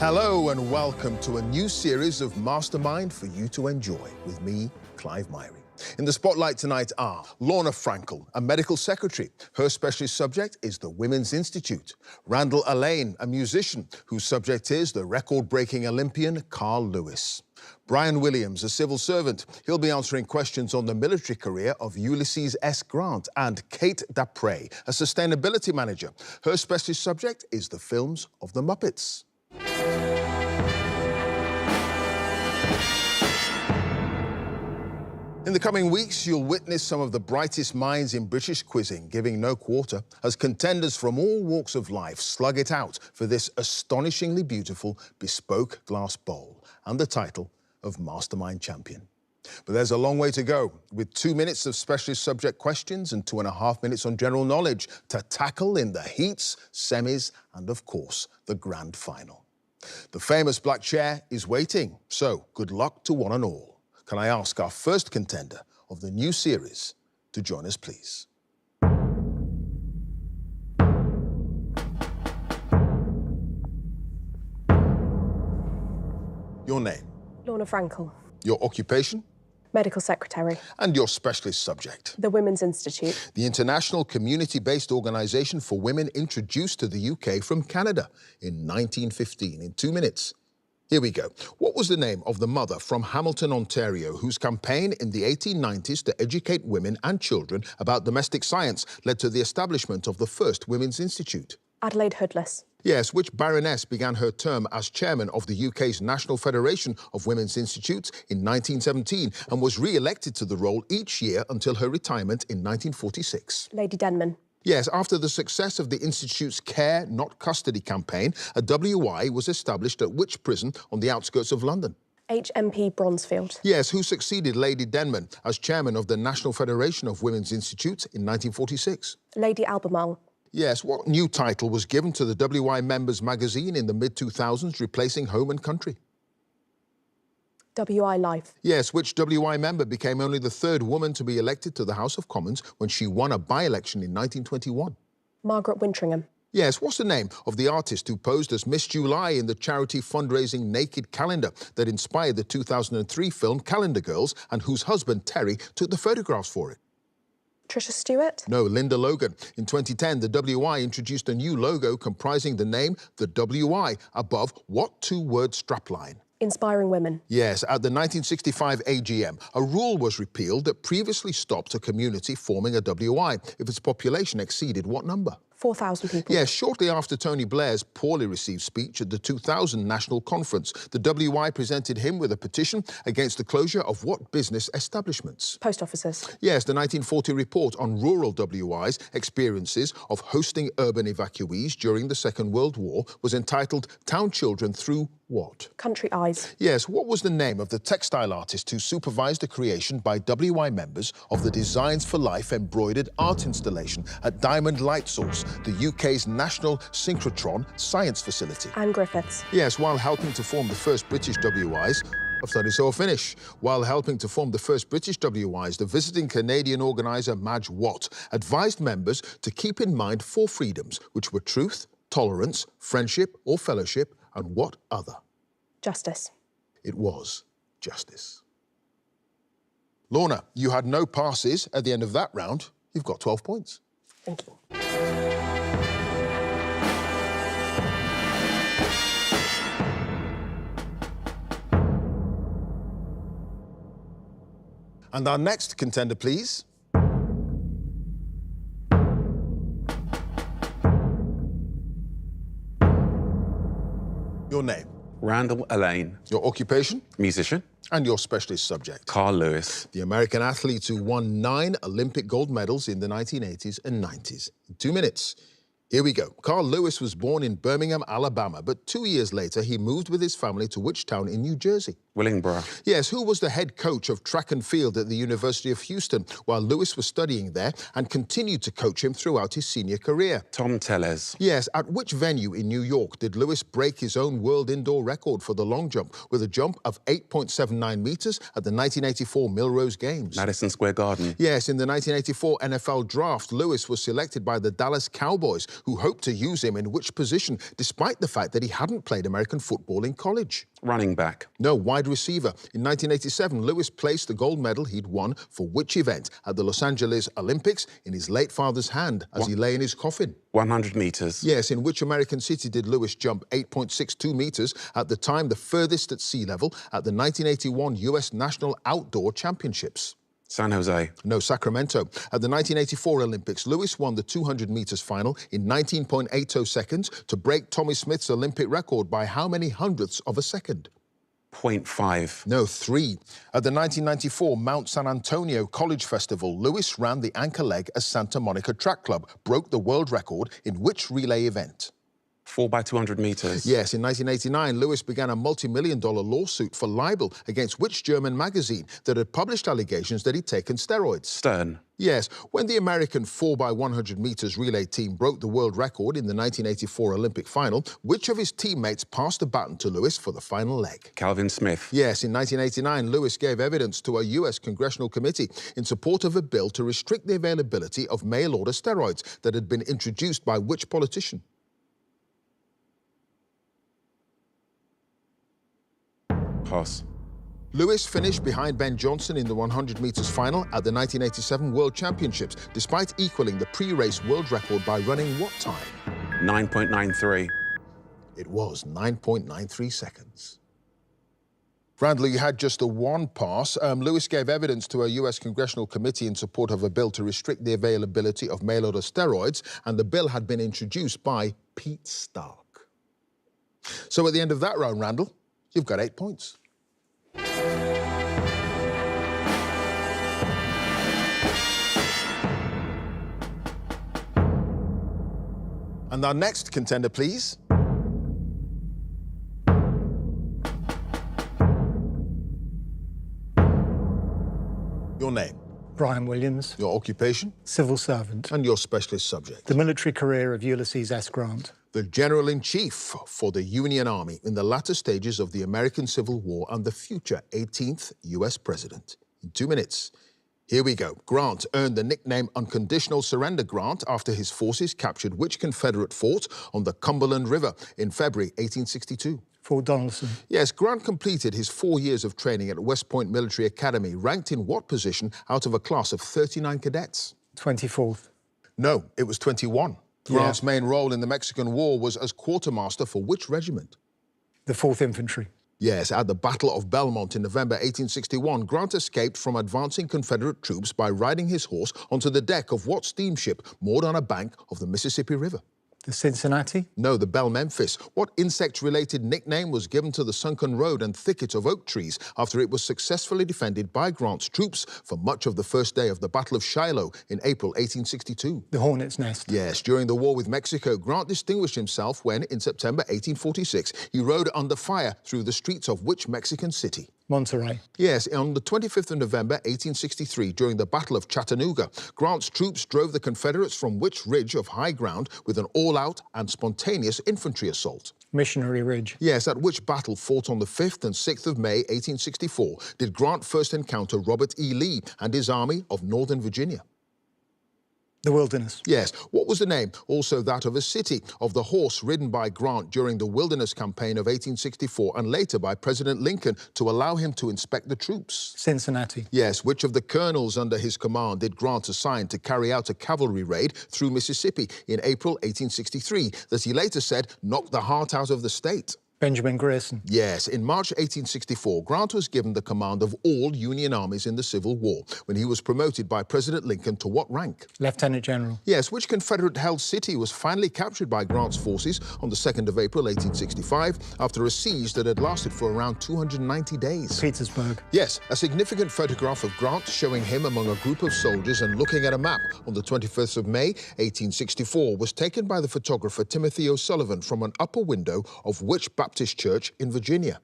Hello and welcome to a new series of Mastermind for you to enjoy with me, Clive Myrie. In the spotlight tonight are Lorna Frankel, a medical secretary. Her specialist subject is the Women's Institute. Randall Allain, a musician whose subject is the record-breaking Olympian Carl Lewis. Brian Williams, a civil servant. He'll be answering questions on the military career of Ulysses S. Grant. And Kate Dapre, a sustainability manager. Her specialist subject is the films of the Muppets. In the coming weeks, you'll witness some of the brightest minds in British quizzing giving no quarter as contenders from all walks of life slug it out for this astonishingly beautiful bespoke glass bowl and the title of Mastermind Champion. But there's a long way to go, with 2 minutes of specialist subject questions and 2.5 minutes on general knowledge to tackle in the heats, semis, and of course, the grand final. The famous black chair is waiting, so good luck to one and all. Can I ask our first contender of the new series to join us, please? Your name? Lorna Frankel. Your occupation? Medical secretary. And your specialist subject? The Women's Institute. The international community-based organisation for women introduced to the UK from Canada in 1915. In 2 minutes. Here we go. What was the name of the mother from Hamilton, Ontario, whose campaign in the 1890s to educate women and children about domestic science led to the establishment of the first Women's Institute? Adelaide Hoodless. Yes, which Baroness began her term as chairman of the UK's National Federation of Women's Institutes in 1917 and was re-elected to the role each year until her retirement in 1946? Lady Denman. Yes, after the success of the Institute's Care, Not Custody campaign, a WI was established at which prison on the outskirts of London? HMP Bronzefield. Yes, who succeeded Lady Denman as chairman of the National Federation of Women's Institutes in 1946? Lady Albemarle. Yes, what new title was given to the WI Members magazine in the mid-2000s, replacing Home and Country? WI Life. Yes, which WI member became only the third woman to be elected to the House of Commons when she won a by-election in 1921? Margaret Wintringham. Yes, what's the name of the artist who posed as Miss July in the charity fundraising Naked Calendar that inspired the 2003 film Calendar Girls and whose husband, Terry, took the photographs for it? Trisha Stewart? No, Linda Logan. In 2010, the WI introduced a new logo comprising the name The WI above what two-word strapline? Inspiring Women. Yes, at the 1965 AGM, a rule was repealed that previously stopped a community forming a WI if its population exceeded what number? 4,000 people. Yes, shortly after Tony Blair's poorly received speech at the 2000 National Conference, the WI presented him with a petition against the closure of what business establishments? Post offices. Yes, the 1940 report on rural WI's experiences of hosting urban evacuees during the Second World War was entitled Town Children Through what? Country Eyes. Yes, what was the name of the textile artist who supervised the creation by WI members of the Designs for Life embroidered art installation at Diamond Light Source, the UK's national synchrotron science facility? Anne Griffiths. Yes, while helping to form the first British WIs, I've studied so I'll finish. While helping to form the first British WIs, the visiting Canadian organiser Madge Watt advised members to keep in mind 4 freedoms, which were truth, tolerance, friendship or fellowship, and what other? Justice. It was justice. Lorna, you had no passes at the end of that round. You've got 12 points. Thank you. And our next contender, please. Your name? Randall Allain. Your occupation? Musician. And your specialist subject? Carl Lewis. The American athlete who won 9 Olympic gold medals in the 1980s and 90s. In 2 minutes. Here we go. Carl Lewis was born in Birmingham, Alabama, but 2 years later he moved with his family to which town in New Jersey? Willingboro. Yes, who was the head coach of track and field at the University of Houston while Lewis was studying there and continued to coach him throughout his senior career? Tom Tellez. Yes, at which venue in New York did Lewis break his own world indoor record for the long jump with a jump of 8.79 meters at the 1984 Millrose Games? Madison Square Garden. Yes, in the 1984 NFL Draft, Lewis was selected by the Dallas Cowboys, who hoped to use him in which position, despite the fact that he hadn't played American football in college? Running back. No, wide receiver. In 1987, Lewis placed the gold medal he'd won for which event at the Los Angeles Olympics in his late father's hand as he lay in his coffin? 100 meters. Yes, in which American city did Lewis jump 8.62 meters, at the time the furthest at sea level, at the 1981 U.S. National Outdoor Championships? San Jose. No, Sacramento. At the 1984 Olympics, Lewis won the 200 meters final in 19.80 seconds to break Tommy Smith's Olympic record by how many hundredths of a second? 0.5. No, 3. At the 1994 Mount San Antonio College Festival, Lewis ran the anchor leg as Santa Monica Track Club, broke the world record in which relay event? 4x200 meters. Yes, in 1989, Lewis began a multi-million-dollar lawsuit for libel against which German magazine that had published allegations that he'd taken steroids? Stern. Yes, when the American 4x100 meters relay team broke the world record in the 1984 Olympic final, which of his teammates passed the baton to Lewis for the final leg? Calvin Smith. Yes, in 1989, Lewis gave evidence to a U.S. congressional committee in support of a bill to restrict the availability of mail-order steroids that had been introduced by which politician? Pass. Lewis finished behind Ben Johnson in the 100 meters final at the 1987 World Championships, despite equaling the pre-race world record by running what time? 9.93. It was 9.93 seconds. Randall, you had just the one pass. Lewis gave evidence to a U.S. congressional committee in support of a bill to restrict the availability of mail-order steroids, and the bill had been introduced by Pete Stark. So at the end of that round, Randall, you've got 8 points. And our next contender, please. Your name, Brian Williams, your occupation, civil servant, and your specialist subject. the military career of Ulysses S. Grant. The General-in-Chief for the Union Army in the latter stages of the American Civil War and the future 18th U.S. President. In 2 minutes, here we go. Grant earned the nickname Unconditional Surrender Grant after his forces captured which Confederate fort on the Cumberland River in February 1862? Fort Donelson. Yes, Grant completed his 4 years of training at West Point Military Academy, ranked in what position out of a class of 39 cadets? 24th. No, it was 21. Grant's main role in the Mexican War was as quartermaster for which regiment? The 4th Infantry. Yes, at the Battle of Belmont in November 1861, Grant escaped from advancing Confederate troops by riding his horse onto the deck of what steamship moored on a bank of the Mississippi River? The Cincinnati. No, the Belle Memphis. What insect-related nickname was given to the sunken road and thicket of oak trees after it was successfully defended by Grant's troops for much of the first day of the Battle of Shiloh in April 1862? The Hornet's Nest. Yes, during the war with Mexico, Grant distinguished himself when, in September 1846, he rode under fire through the streets of which Mexican city? Monterey. Yes, on the 25th of November 1863, during the Battle of Chattanooga, Grant's troops drove the Confederates from which ridge of high ground with an all-out and spontaneous infantry assault? Missionary Ridge. Yes, at which battle fought on the 5th and 6th of May 1864 did Grant first encounter Robert E. Lee and his army of Northern Virginia? The Wilderness. Yes. What was the name, also that of a city, of the horse ridden by Grant during the Wilderness Campaign of 1864 and later by President Lincoln to allow him to inspect the troops? Cincinnati. Yes. Which of the colonels under his command did Grant assign to carry out a cavalry raid through Mississippi in April 1863 that he later said knocked the heart out of the state? Benjamin Grierson. Yes, in March 1864, Grant was given the command of all Union armies in the Civil War when he was promoted by President Lincoln to what rank? Lieutenant General. Yes, which Confederate-held city was finally captured by Grant's forces on the 2nd of April 1865 after a siege that had lasted for around 290 days? Petersburg. Yes, a significant photograph of Grant showing him among a group of soldiers and looking at a map on the 21st of May 1864 was taken by the photographer Timothy O'Sullivan from an upper window of which Baptist church in Virginia?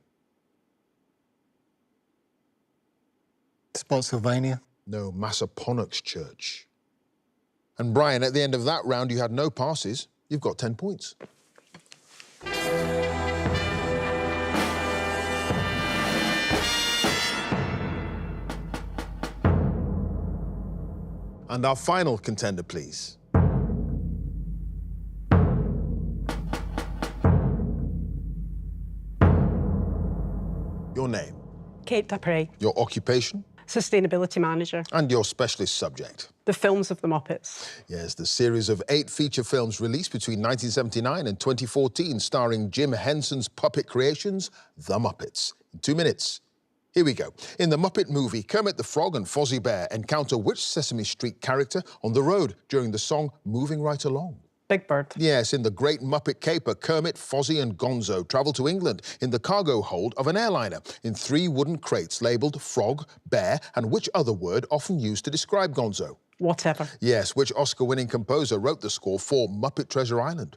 Spotsylvania. No, Massaponax Church. And Brian, at the end of that round, you had no passes. You've got 10 points. And our final contender, please. Your name, Kate Dupre, your occupation, Sustainability Manager. and your specialist subject. The films of the Muppets. Yes, the series of 8 feature films released between 1979 and 2014, starring Jim Henson's puppet creations, The Muppets. In 2 minutes. Here we go. In the Muppet movie, Kermit the Frog and Fozzie Bear encounter which Sesame Street character on the road during the song Moving Right Along? Big Bird. Yes, in the Great Muppet Caper, Kermit, Fozzie and Gonzo travel to England in the cargo hold of an airliner in 3 wooden crates labelled frog, bear and which other word often used to describe Gonzo? Whatever. Yes, which Oscar-winning composer wrote the score for Muppet Treasure Island?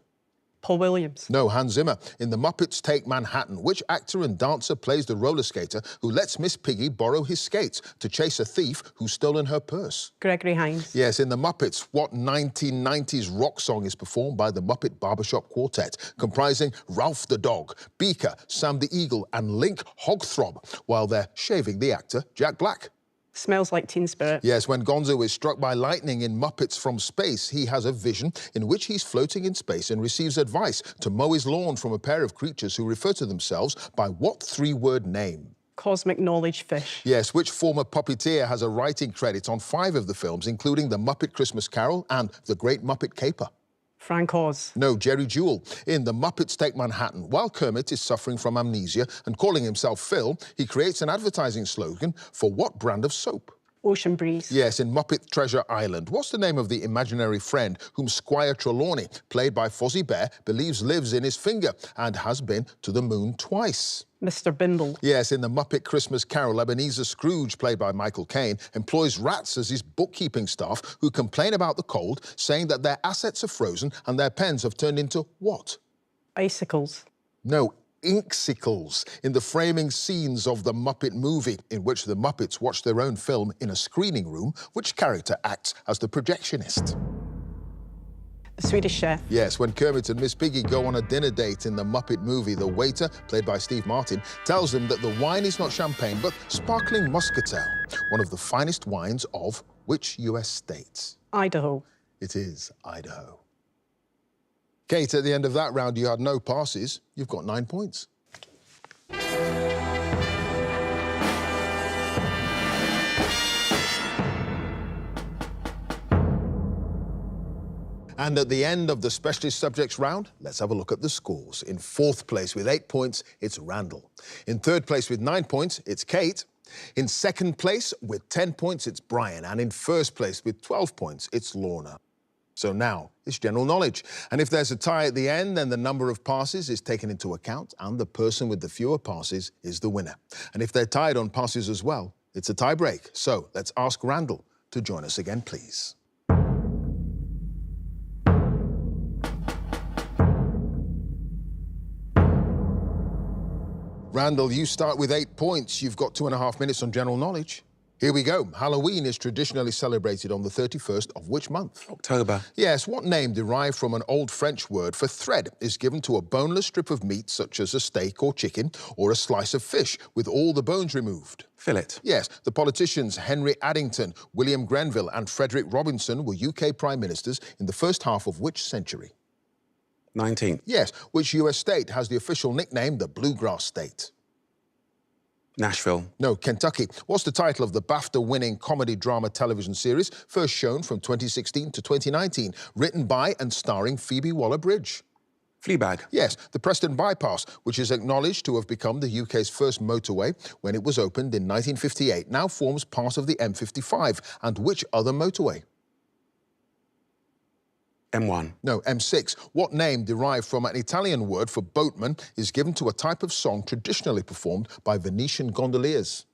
Paul Williams. No, Hans Zimmer. In The Muppets Take Manhattan, which actor and dancer plays the roller skater who lets Miss Piggy borrow his skates to chase a thief who's stolen her purse? Gregory Hines. Yes, in The Muppets, what 1990s rock song is performed by the Muppet Barbershop Quartet, comprising Ralph the Dog, Beaker, Sam the Eagle and Link Hogthrob, while they're shaving the actor Jack Black? Smells Like Teen Spirit. Yes, when Gonzo is struck by lightning in Muppets from Space, he has a vision in which he's floating in space and receives advice to mow his lawn from a pair of creatures who refer to themselves by what 3-word name? Cosmic Knowledge Fish. Yes, which former puppeteer has a writing credit on 5 of the films, including The Muppet Christmas Carol and The Great Muppet Caper? Frank Oz. No, Jerry Jewell. In The Muppets Take Manhattan, while Kermit is suffering from amnesia and calling himself Phil, he creates an advertising slogan for what brand of soap? Ocean Breeze. Yes, in Muppet Treasure Island. What's the name of the imaginary friend whom Squire Trelawney, played by Fozzie Bear, believes lives in his finger and has been to the moon twice? Mr. Bimble. Yes, in The Muppet Christmas Carol, Ebenezer Scrooge, played by Michael Caine, employs rats as his bookkeeping staff who complain about the cold, saying that their assets are frozen and their pens have turned into what? Icicles. No, inksicles, in the framing scenes of the Muppet movie, in which the Muppets watch their own film in a screening room. Which character acts as the projectionist? The Swedish Chef. Yes, when Kermit and Miss Piggy go on a dinner date in the Muppet movie, the waiter, played by Steve Martin, tells them that the wine is not champagne, but sparkling muscatel, one of the finest wines of which US state? Idaho. It is Idaho. Kate, at the end of that round, you had no passes. You've got 9 points. And at the end of the specialist subjects round, let's have a look at the scores. In 4th place with 8 points, it's Randall. In 3rd place with 9 points, it's Kate. In 2nd place with 10 points, it's Brian. And in 1st place with 12 points, it's Lorna. So now it's general knowledge. And if there's a tie at the end, then the number of passes is taken into account and the person with the fewer passes is the winner. And if they're tied on passes as well, it's a tie break. So let's ask Randall to join us again, please. Randall, you start with 8 points. You've got 2.5 minutes on general knowledge. Here we go. Halloween is traditionally celebrated on the 31st of which month? October. Yes, what name derived from an old French word for thread is given to a boneless strip of meat such as a steak or chicken or a slice of fish with all the bones removed? Fillet. Yes, the politicians Henry Addington, William Grenville and Frederick Robinson were UK Prime Ministers in the first half of which century? 19th. Yes, which US state has the official nickname the Bluegrass State? Nashville. No, Kentucky. What's the title of the BAFTA-winning comedy drama television series first shown from 2016 to 2019, written by and starring Phoebe Waller-Bridge? Fleabag. Yes, the Preston Bypass, which is acknowledged to have become the UK's first motorway when it was opened in 1958, now forms part of the M55. And which other motorway? M1. No, M6. What name derived from an Italian word for boatman is given to a type of song traditionally performed by Venetian gondoliers?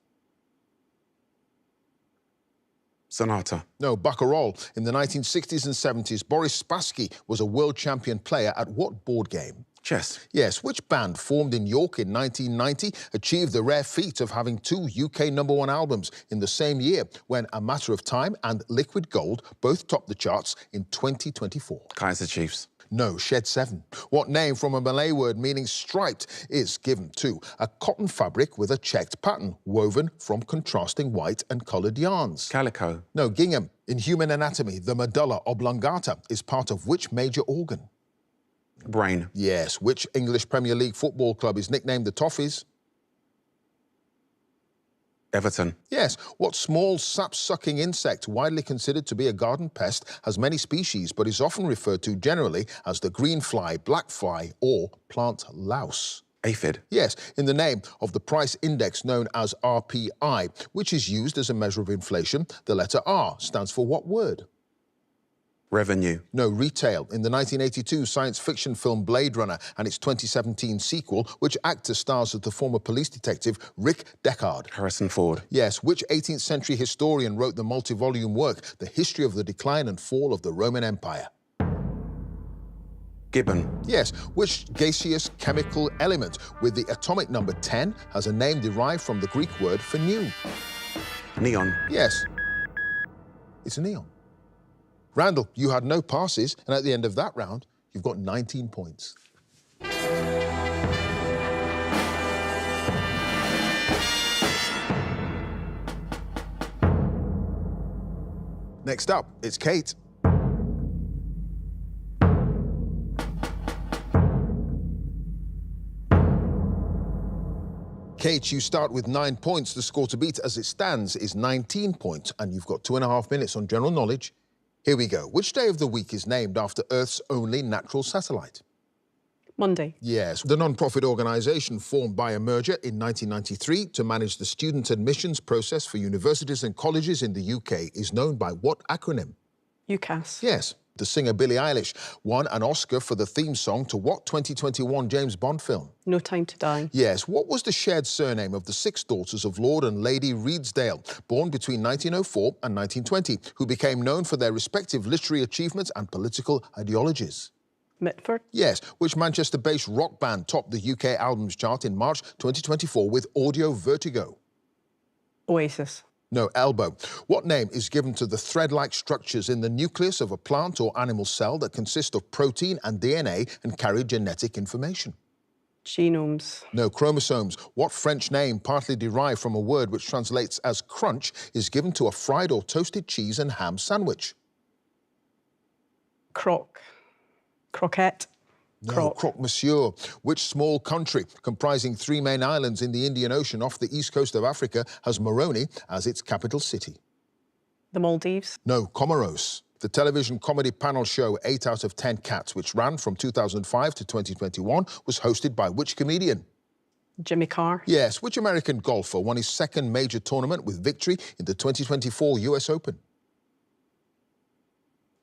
Sonata. No, Baccarat. In the 1960s and 70s, Boris Spassky was a world champion player at what board game? Chess. Yes, which band formed in York in 1990 achieved the rare feat of having 2 UK #1 albums in the same year when A Matter of Time and Liquid Gold both topped the charts in 2024? Kaiser Chiefs. No, Shed 7. What name from a Malay word meaning striped is given to a cotton fabric with a checked pattern woven from contrasting white and coloured yarns? Calico. No, gingham. In human anatomy, the medulla oblongata is part of which major organ? Brain. Yes. Which English Premier League football club is nicknamed the Toffees? Everton. Yes. What small sap-sucking insect, widely considered to be a garden pest, has many species but is often referred to generally as the green fly, black fly or plant louse? Aphid. Yes, in the name of the price index known as RPI, which is used as a measure of inflation, the letter R stands for what word? Revenue. No, retail. In the 1982 science fiction film Blade Runner and its 2017 sequel, which actor stars as the former police detective Rick Deckard? Harrison Ford. Yes, which 18th century historian wrote the multi-volume work, The History of the Decline and Fall of the Roman Empire? Gibbon. Yes, which gaseous chemical element with the atomic number 10 has a name derived from the Greek word for new? Neon. Yes, it's a neon. Randall, you had no passes, and at the end of that round, you've got 19 points. Next up, it's Kate. Kate, you start with 9 points. The score to beat as it stands is 19 points, and you've got 2.5 minutes on general knowledge. Here we go. Which day of the week is named after Earth's only natural satellite? Monday. Yes, the non-profit organisation formed by a merger in 1993 to manage the student admissions process for universities and colleges in the UK is known by what acronym? UCAS. Yes, the singer Billie Eilish won an Oscar for the theme song to what 2021 James Bond film? No Time to Die. Yes, what was the shared surname of the 6 daughters of Lord and Lady Redesdale, born between 1904 and 1920, who became known for their respective literary achievements and political ideologies? Mitford. Yes, which Manchester-based rock band topped the UK albums chart in March 2024 with Audio Vertigo? Oasis. No, elbow. What name is given to the thread-like structures in the nucleus of a plant or animal cell that consist of protein and DNA and carry genetic information? Genomes. No, chromosomes. What French name, partly derived from a word which translates as crunch, is given to a fried or toasted cheese and ham sandwich? Croquette. No, croque monsieur. Which small country, comprising 3 main islands in the Indian Ocean off the east coast of Africa, has Moroni as its capital city? The Maldives. No, Comoros. The television comedy panel show 8 out of 10 Cats, which ran from 2005 to 2021, was hosted by which comedian? Jimmy Carr. Yes, which American golfer won his 2nd major tournament with victory in the 2024 US Open?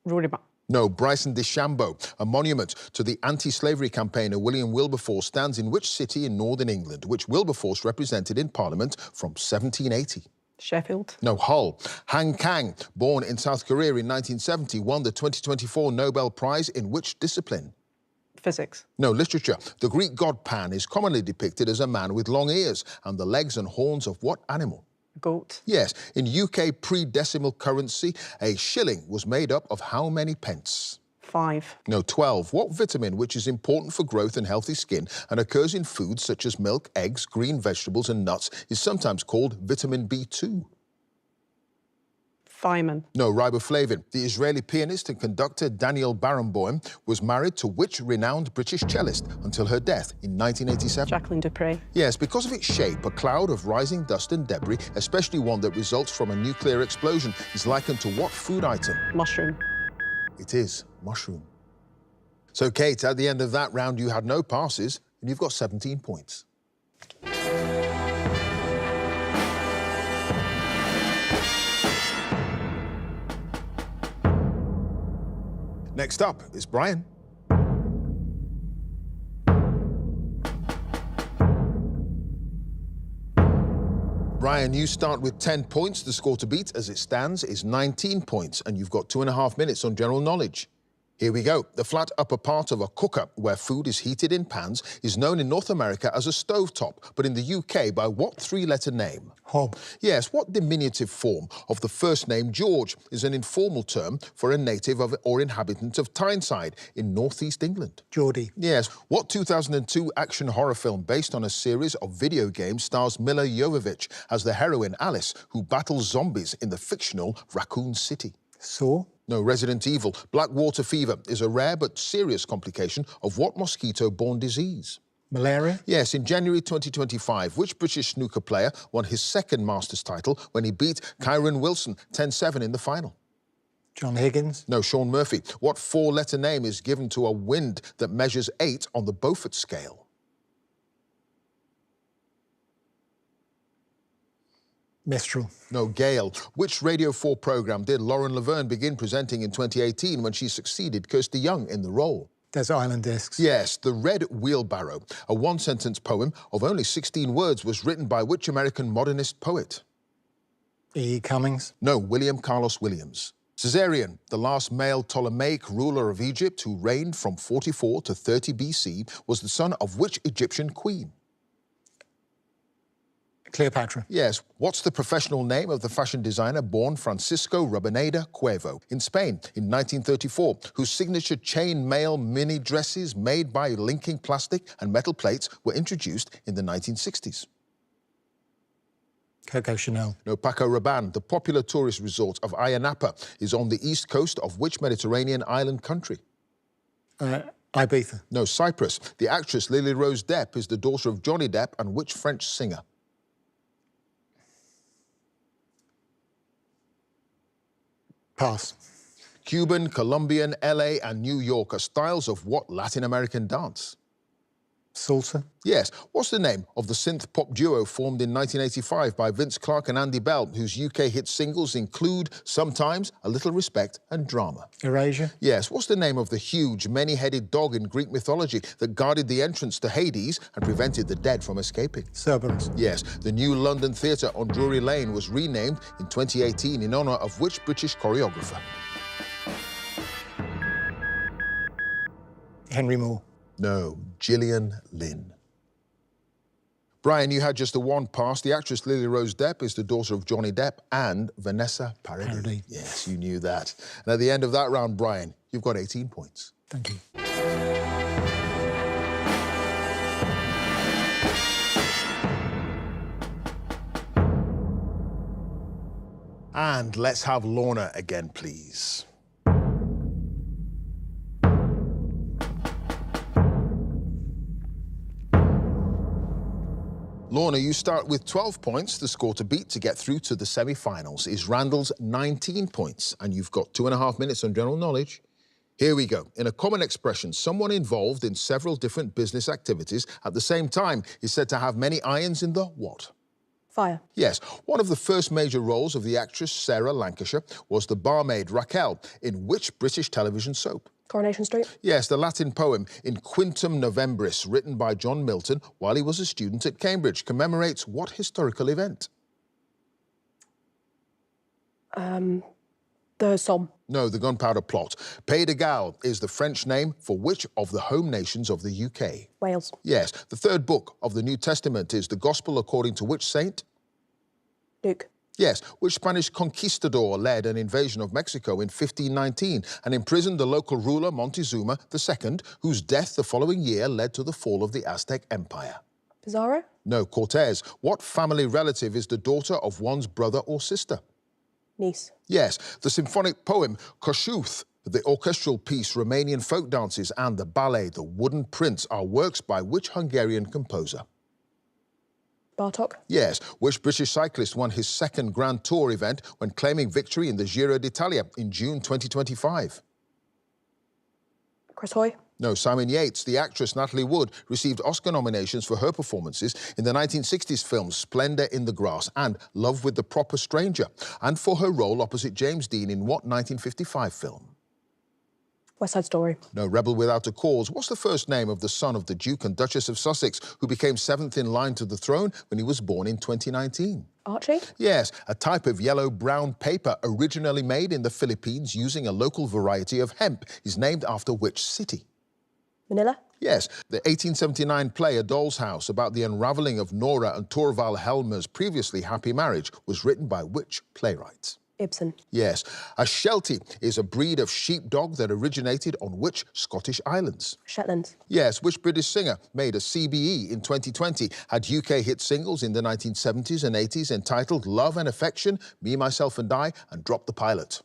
Rory No, Bryson DeChambeau. A monument to the anti-slavery campaigner William Wilberforce stands in which city in northern England, which Wilberforce represented in Parliament from 1780? Sheffield. No, Hull. Han Kang, born in South Korea in 1970, won the 2024 Nobel Prize in which discipline? Physics. No, literature. The Greek god Pan is commonly depicted as a man with long ears and the legs and horns of what animal? Goat. Yes, in UK pre-decimal currency, a shilling was made up of how many pence? 5. No, 12. What vitamin, which is important for growth and healthy skin and occurs in foods such as milk, eggs, green vegetables and nuts, is sometimes called vitamin B2? Thiamine. No, riboflavin. The Israeli pianist and conductor Daniel Barenboim was married to which renowned British cellist until her death in 1987? Jacqueline Dupre. Yes, because of its shape, a cloud of rising dust and debris, especially one that results from a nuclear explosion, is likened to what food item? Mushroom. It is mushroom. So, Kate, at the end of that round, you had no passes, and you've got 17 points. Next up is Brian. Brian, you start with 10 points. The score to beat, as it stands, is 19 points, and you've got 2.5 minutes on general knowledge. Here we go. The flat upper part of a cooker where food is heated in pans is known in North America as a stovetop, but in the UK by what three-letter name? Hob. Yes, what diminutive form of the first name George is an informal term for a native of or inhabitant of Tyneside in northeast England? Geordie. Yes, what 2002 action horror film based on a series of video games stars Mila Jovovich as the heroine Alice, who battles zombies in the fictional Raccoon City? Saw. No, Resident Evil. Black water fever is a rare but serious complication of what mosquito-borne disease? Malaria. Yes, in January 2025, which British snooker player won his second Masters title when he beat Kyron Wilson 10-7 in the final? John Higgins. No, Sean Murphy. What four-letter name is given to a wind that measures 8 on the Beaufort scale? Mistral. No, Gale. Which Radio 4 programme did Lauren Laverne begin presenting in 2018 when she succeeded Kirsty Young in the role? Desert Island Discs. Yes, The Red Wheelbarrow, a one-sentence poem of only 16 words, was written by which American modernist poet? E. Cummings. No, William Carlos Williams. Caesarion, the last male Ptolemaic ruler of Egypt who reigned from 44 to 30 BC, was the son of which Egyptian queen? Cleopatra. Yes. What's the professional name of the fashion designer born Francisco Rabaneda Cuervo in Spain in 1934, whose signature chain mail mini dresses made by linking plastic and metal plates were introduced in the 1960s? Coco Chanel. No, Paco Rabanne. The popular tourist resort of Ayia Napa is on the east coast of which Mediterranean island country? Ibiza. No, Cyprus. The actress Lily Rose Depp is the daughter of Johnny Depp and which French singer? Pass. Cuban, Colombian, LA and New York are styles of what Latin American dance? Salsa. Yes. What's the name of the synth-pop duo formed in 1985 by Vince Clarke and Andy Bell, whose UK hit singles include Sometimes, A Little Respect and Drama? Erasure. Yes. What's the name of the huge, many-headed dog in Greek mythology that guarded the entrance to Hades and prevented the dead from escaping? Cerberus. Yes. The new London Theatre on Drury Lane was renamed in 2018 in honour of which British choreographer? Henry Moore. No, Gillian Lynn. Brian, you had just the one pass. The actress Lily Rose Depp is the daughter of Johnny Depp and Vanessa Paradis. Paradis. Yes, you knew that. And at the end of that round, Brian, you've got 18 points. Thank you. And let's have Lorna again, please. Lorna, you start with 12 points. The score to beat to get through to the semi-finals is Randall's 19 points, and you've got 2.5 minutes on general knowledge. Here we go. In a common expression, someone involved in several different business activities at the same time is said to have many irons in the what? Fire. Yes. One of the first major roles of the actress Sarah Lancashire was the barmaid Raquel in which British television soap? Coronation Street. Yes, the Latin poem In Quintum Novembris, written by John Milton while he was a student at Cambridge, commemorates what historical event? The Somme. No, the Gunpowder Plot. Pays de Galles is the French name for which of the home nations of the UK? Wales. Yes, the third book of the New Testament is the Gospel according to which saint? Luke. Yes, which Spanish conquistador led an invasion of Mexico in 1519 and imprisoned the local ruler Montezuma II, whose death the following year led to the fall of the Aztec Empire? Pizarro. No, Cortez. What family relative is the daughter of one's brother or sister? Nice. Yes, the symphonic poem Kossuth, the orchestral piece Romanian folk dances and the ballet The Wooden Prince are works by which Hungarian composer? Bartok. Yes, which British cyclist won his second Grand Tour event when claiming victory in the Giro d'Italia in June 2025? Chris Hoy. No, Simon Yates. The actress Natalie Wood received Oscar nominations for her performances in the 1960s films Splendor in the Grass and Love with the Proper Stranger, and for her role opposite James Dean in what 1955 film? West Side Story. No, Rebel Without a Cause. What's the first name of the son of the Duke and Duchess of Sussex, who became 7th in line to the throne when he was born in 2019? Archie. Yes, a type of yellow-brown paper originally made in the Philippines using a local variety of hemp is named after which city? Manila. Yes, the 1879 play A Doll's House about the unravelling of Nora and Torvald Helmer's previously happy marriage was written by which playwright? Ibsen. Yes, a Sheltie is a breed of sheepdog that originated on which Scottish islands? Shetlands. Yes, which British singer made a CBE in 2020, had UK hit singles in the 1970s and 80s entitled Love and Affection, Me, Myself and I, and Drop the Pilot?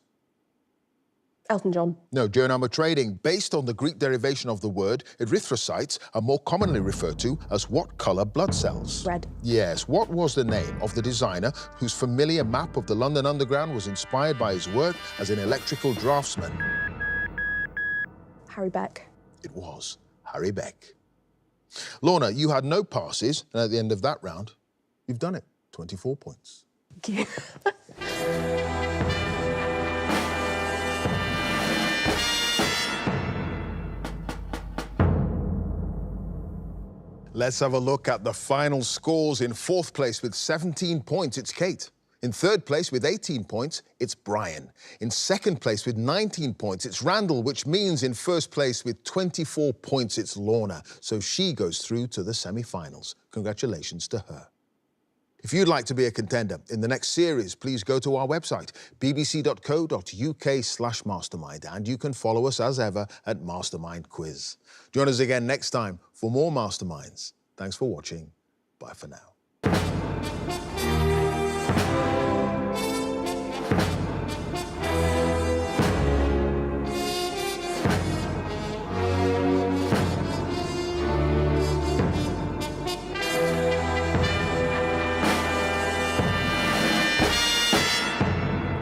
Elton John. No, Joanna Trading. Based on the Greek derivation of the word, erythrocytes are more commonly referred to as what colour blood cells? Red. Yes. What was the name of the designer whose familiar map of the London Underground was inspired by his work as an electrical draftsman? Harry Beck. It was Harry Beck. Lorna, you had no passes, and at the end of that round, you've done it. 24 points. Thank you. Let's have a look at the final scores. In 4th place with 17 points, it's Kate. In 3rd place with 18 points, it's Brian. In 2nd place with 19 points, it's Randall, which means in 1st place with 24 points, it's Lorna. So she goes through to the semi-finals. Congratulations to her. If you'd like to be a contender in the next series, please go to our website, bbc.co.uk/mastermind, and you can follow us as ever at Mastermind Quiz. Join us again next time for more Masterminds. Thanks for watching. Bye for now.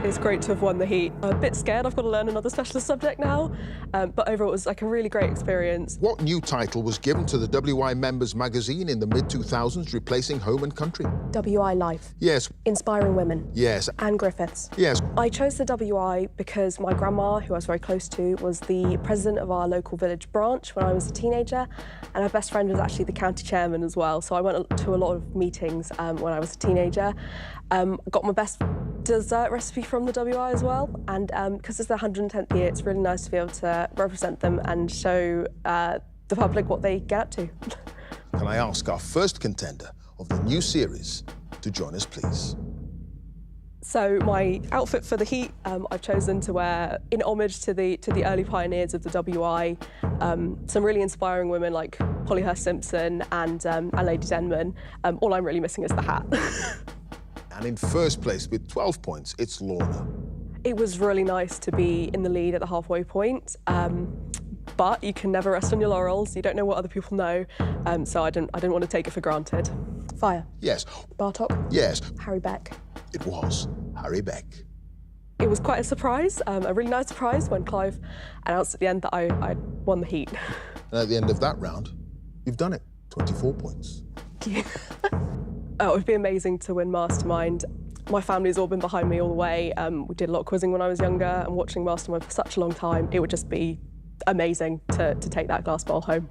It's great to have won the heat. I'm a bit scared, I've got to learn another specialist subject now, but overall it was like a really great experience. What new title was given to the WI Members magazine in the mid-2000s, replacing Home and Country? WI Life. Yes. Inspiring Women. Yes. Anne Griffiths. Yes. I chose the WI because my grandma, who I was very close to, was the president of our local village branch when I was a teenager, and her best friend was actually the county chairman as well, so I went to a lot of meetings when I was a teenager. Got my best dessert recipe from the WI as well, and because it's their 110th year, it's really nice to be able to represent them and show the public what they get up to. Can I ask our first contender of the new series to join us, please? So my outfit for the heat, I've chosen to wear in homage to the early pioneers of the WI, some really inspiring women like Polly Hurst Simpson and Lady Denman. All I'm really missing is the hat. And in 1st place with 12 points, it's Lorna. It was really nice to be in the lead at the halfway point, but you can never rest on your laurels. You don't know what other people know, so I didn't want to take it for granted. Fire. Yes. Bartok. Yes. Harry Beck. It was Harry Beck. It was quite a surprise, a really nice surprise when Clive announced at the end that I won the heat. And at the end of that round, you've done it. 24 points. Thank you. Oh, it would be amazing to win Mastermind. My family's all been behind me all the way. We did a lot of quizzing when I was younger, and watching Mastermind for such a long time, it would just be amazing to take that glass bowl home.